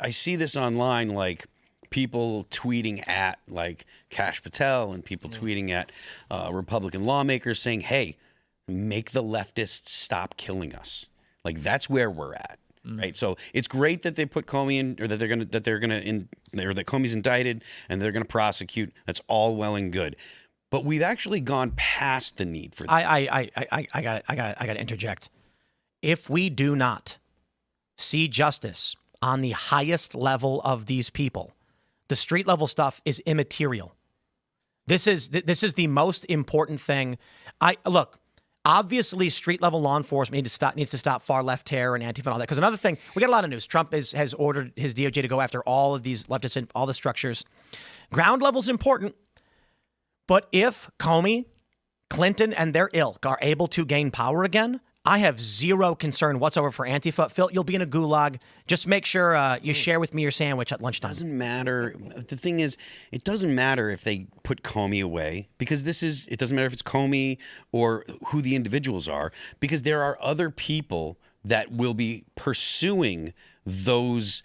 I see this online, like people tweeting at like Kash Patel and people tweeting at Republican lawmakers saying, hey, make the leftists stop killing us. Like that's where we're at. Right. So it's great that they put Comey in, or that that Comey's indicted and they're going to prosecute. That's all well and good. But we've actually gone past the need for that. I got to interject. If we do not see justice on the highest level of these people, the street level stuff is immaterial. This is the most important thing. Look, obviously street level law enforcement needs to stop far left terror and Antifa and all that. Because another thing, we got a lot of news. Trump has ordered his DOJ to go after all of these leftists and all the structures. Ground level is important. But if Comey, Clinton, and their ilk are able to gain power again, I have zero concern whatsoever for Antifa. Phil, you'll be in a gulag. Just make sure you share with me your sandwich at lunchtime. It doesn't matter. The thing is, it doesn't matter if they put Comey away, because it doesn't matter if it's Comey or who the individuals are, because there are other people that will be pursuing those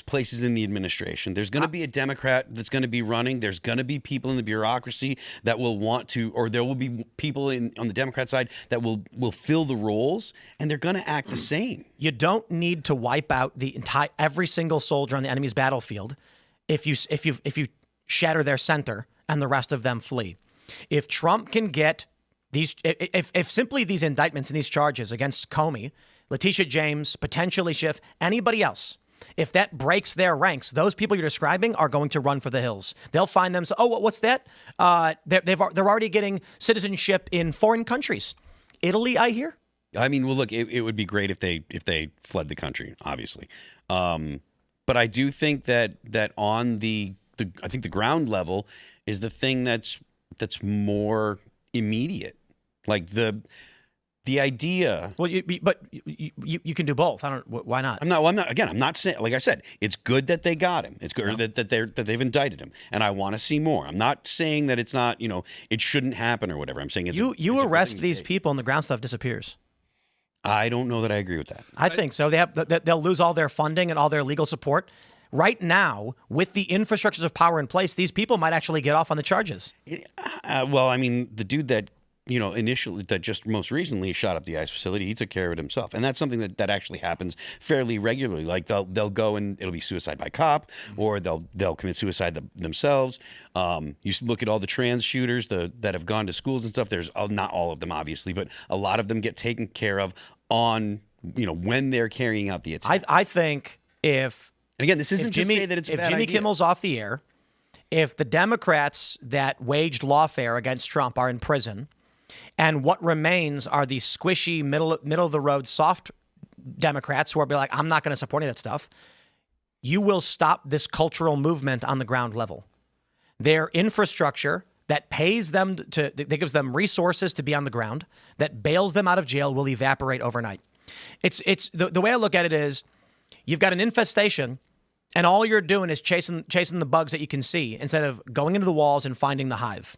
places in the administration. There's going to be a Democrat that's going to be running. There's going to be people in the bureaucracy that will want to, or there will be people on the Democrat side that will fill the roles, and they're going to act the same. You don't need to wipe out every single soldier on the enemy's battlefield if you shatter their center and the rest of them flee. If Trump can get if simply these indictments and these charges against Comey, Letitia James, potentially Schiff, anybody else, if that breaks their ranks, those people you're describing are going to run for the hills. They'll find them. Oh, what's that? They're already getting citizenship in foreign countries. Italy, I hear. I mean, well, look, it would be great if they fled the country, obviously. But I do think that on the ground level is the thing that's more immediate, like the idea. Well, you can do both. Why not? I'm not. Again, I'm not saying. Like I said, it's good that they got him. It's good that they've indicted him, and I want to see more. I'm not saying that it's not. It shouldn't happen or whatever. I'm saying it's you arrest these people and the ground stuff disappears. I don't know that I agree with that. I think so. They'll lose all their funding and all their legal support. Right now, with the infrastructures of power in place, these people might actually get off on the charges. Well, I mean, the dude that initially, that just most recently shot up the ICE facility, he took care of it himself. And that's something that actually happens fairly regularly. Like they'll go and it'll be suicide by cop, or they'll commit suicide themselves. You look at all the trans shooters that have gone to schools and stuff. There's not all of them, obviously, but a lot of them get taken care of on, when they're carrying out the attack. I think and again, this isn't to say that it's a bad Jimmy idea. Kimmel's off the air, if the Democrats that waged lawfare against Trump are in prison, and what remains are the squishy, middle of the road, soft Democrats who are be like, I'm not going to support any of that stuff, you will stop this cultural movement on the ground level. Their infrastructure that pays them that gives them resources to be on the ground, that bails them out of jail, will evaporate overnight. It's the way I look at it is, you've got an infestation, and all you're doing is chasing the bugs that you can see instead of going into the walls and finding the hive.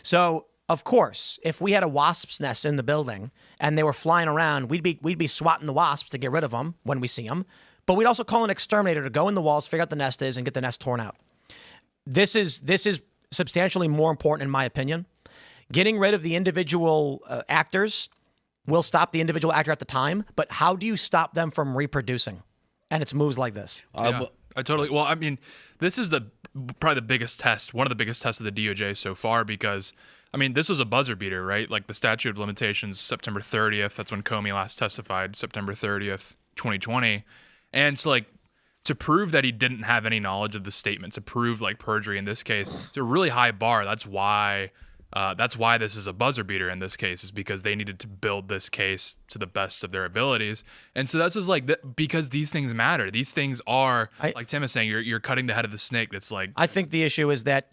So, of course, if we had a wasp's nest in the building and they were flying around, we'd be swatting the wasps to get rid of them when we see them. But we'd also call an exterminator to go in the walls, figure out the nest is, and get the nest torn out. This is substantially more important, in my opinion. Getting rid of the individual actors will stop the individual actor at the time, but how do you stop them from reproducing? And it's moves like this. Yeah, I totally. Well, I mean, this is probably the biggest test, one of the biggest tests of the DOJ so far, because, I mean, this was a buzzer beater, right? Like the statute of limitations, September 30th. That's when Comey last testified, September 30th, 2020. And it's like, to prove that he didn't have any knowledge of the statement, to prove like perjury in this case, it's a really high bar. That's why this is a buzzer beater in this case, is because they needed to build this case to the best of their abilities. And so that's just like, because these things matter. These things are, like Tim is saying, you're cutting the head of the snake. That's like, I think the issue is that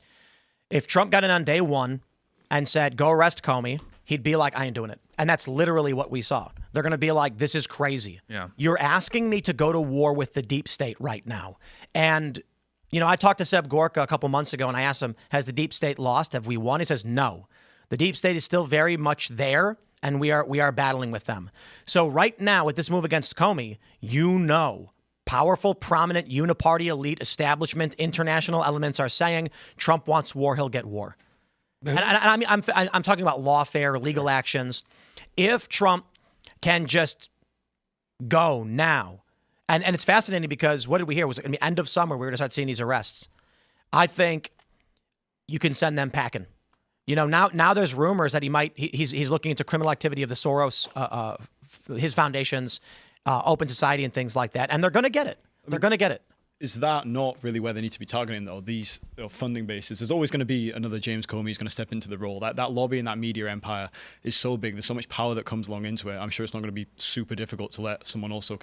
if Trump got in on day one and said, go arrest Comey, he'd be like, I ain't doing it. And that's literally what we saw. They're going to be like, this is crazy. Yeah. You're asking me to go to war with the deep state right now. And, I talked to Seb Gorka a couple months ago and I asked him, has the deep state lost? Have we won? He says, no. The deep state is still very much there, and we are battling with them. So right now, with this move against Comey, powerful, prominent, uniparty, elite, establishment, international elements are saying Trump wants war, he'll get war. And I mean, I'm talking about lawfare, legal actions. If Trump can just go now, and it's fascinating because what did we hear? Was it going to be end of summer? We were going to start seeing these arrests. I think you can send them packing. You know, now there's rumors that he's looking into criminal activity of the Soros, his foundations, Open Society, and things like that, and they're going to get it. They're going to get it. Is that not really where they need to be targeting, though? These funding bases. There's always going to be another James Comey who's going to step into the role. That lobby and that media empire is so big. There's so much power that comes along into it. I'm sure it's not going to be super difficult to let someone also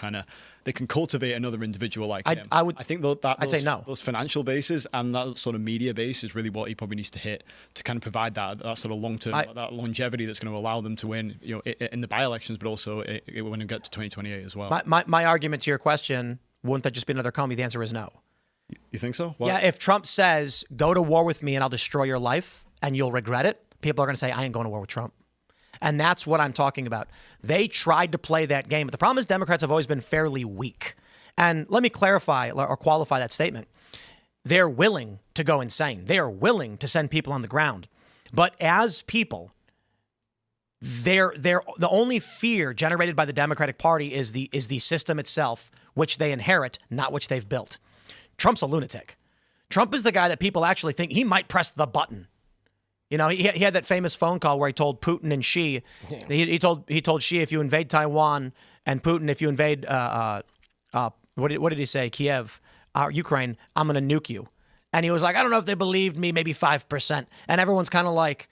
they can cultivate another individual like him. I think I'd say no. Those financial bases and that sort of media base is really what he probably needs to hit to kind of provide that sort of long-term, that longevity that's going to allow them to win, in the by-elections, but also when we get to 2028 as well. My argument to your question, wouldn't that just be another Comey? The answer is no. You think so? What? Yeah, if Trump says, go to war with me and I'll destroy your life and you'll regret it, people are going to say, I ain't going to war with Trump. And that's what I'm talking about. They tried to play that game. But the problem is Democrats have always been fairly weak. And let me clarify or qualify that statement. They're willing to go insane. They are willing to send people on the ground. But as people, the only fear generated by the Democratic Party is the system itself, which they inherit, not which they've built. Trump's a lunatic. Trump is the guy that people actually think he might press the button. You know, he had that famous phone call where he told Putin and Xi, he told Xi, if you invade Taiwan, and Putin, if you invade, what did he say? Kiev, Ukraine, I'm going to nuke you. And he was like, I don't know if they believed me, maybe 5%. And everyone's kind of like,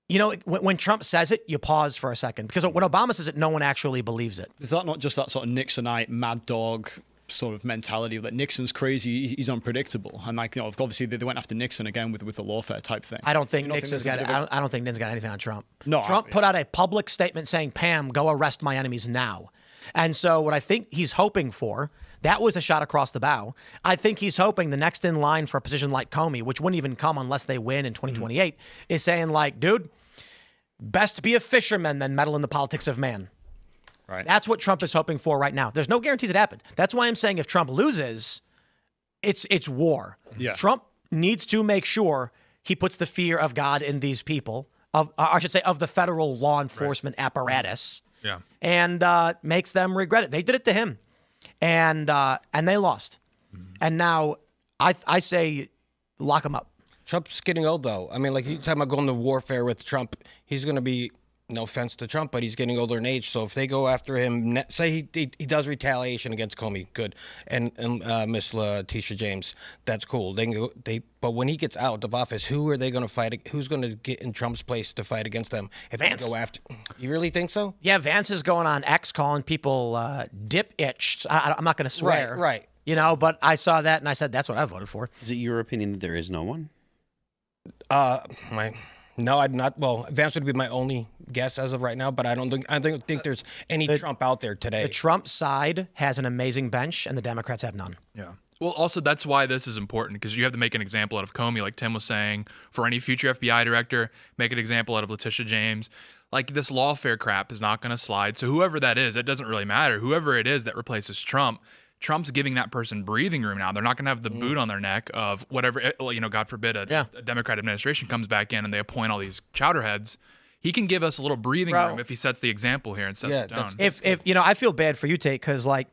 you know, when Trump says it, you pause for a second. Because when Obama says it, no one actually believes it. Is that not just that sort of Nixonite mad dog sort of mentality that Nixon's crazy, he's unpredictable, and obviously they went after Nixon again with the lawfare type thing. I don't think Nixon's got. I don't think Nixon's got anything on Trump. No, Trump put out a public statement saying, "Pam, go arrest my enemies now." And so what I think he's hoping for, that was a shot across the bow. I think he's hoping the next in line for a position like Comey, which wouldn't even come unless they win in 2028, is saying like, dude, best be a fisherman than meddle in the politics of man. Right. That's what Trump is hoping for right now. There's no guarantees it happens. That's why I'm saying if Trump loses, it's war. Yeah. Trump needs to make sure he puts the fear of God in these people, of the federal law enforcement apparatus, and makes them regret it. They did it to him, and they lost. And now I say lock him up. Trump's getting old, though. I mean, like, you talking about going to warfare with Trump, he's going to be, no offense to Trump, but he's getting older in age. So if they go after him, say he does retaliation against Comey, good, and Miss Letitia James, that's cool. They can go. But when he gets out of office, who are they going to fight? Who's going to get in Trump's place to fight against them? If Vance. They go after, you really think so? Yeah, Vance is going on X calling people dip itched. I'm not going to swear, Right. You know, but I saw that and I said that's what I voted for. Is it your opinion that there is no one? No, I'd not. Well, Vance would be my only guess as of right now, but I don't think there's any Trump out there today. The Trump side has an amazing bench, and the Democrats have none. Yeah. Well, also, that's why this is important, because you have to make an example out of Comey, like Tim was saying, for any future FBI director, make an example out of Letitia James. Like, this lawfare crap is not going to slide. So whoever that is, it doesn't really matter. Whoever it is that replaces Trump, Trump's giving that person breathing room now. They're not going to have the boot on their neck of whatever, God forbid, a Democrat administration comes back in and they appoint all these chowderheads. He can give us a little breathing room if he sets the example here and sets it down. If I feel bad for you, Tate, because like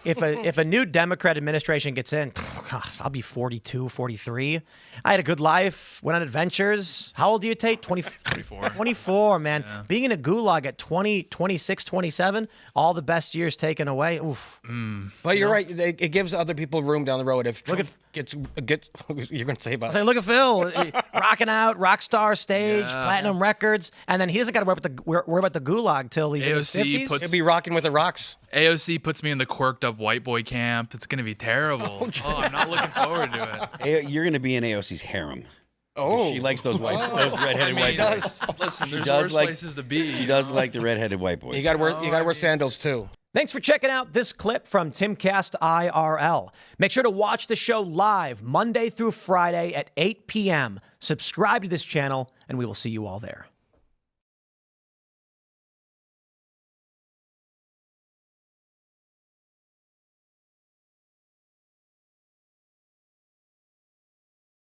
if a new Democrat administration gets in, God, I'll be 42, 43. I had a good life, went on adventures. How old are you, Tate? 24. 24, man. Yeah. Being in a gulag at 20, 26, 27, all the best years taken away. Oof. But you're right. It gives other people room down the road. If Trump gets you're going to say about it. Look at Phil, rocking out, rock star stage, platinum records, and then he doesn't got to worry about the gulag till he's in his 50s. He'll be rocking with the rocks. AOC puts me in the quirked up white boy camp. It's going to be terrible. I'm not looking forward to it. You're going to be in AOC's harem. Oh, she likes those redheaded white boys. Listen, there's worse places to be. She does like the redheaded white boys. You got to wear sandals too. Thanks for checking out this clip from Timcast IRL. Make sure to watch the show live Monday through Friday at 8 p.m. Subscribe to this channel, and we will see you all there.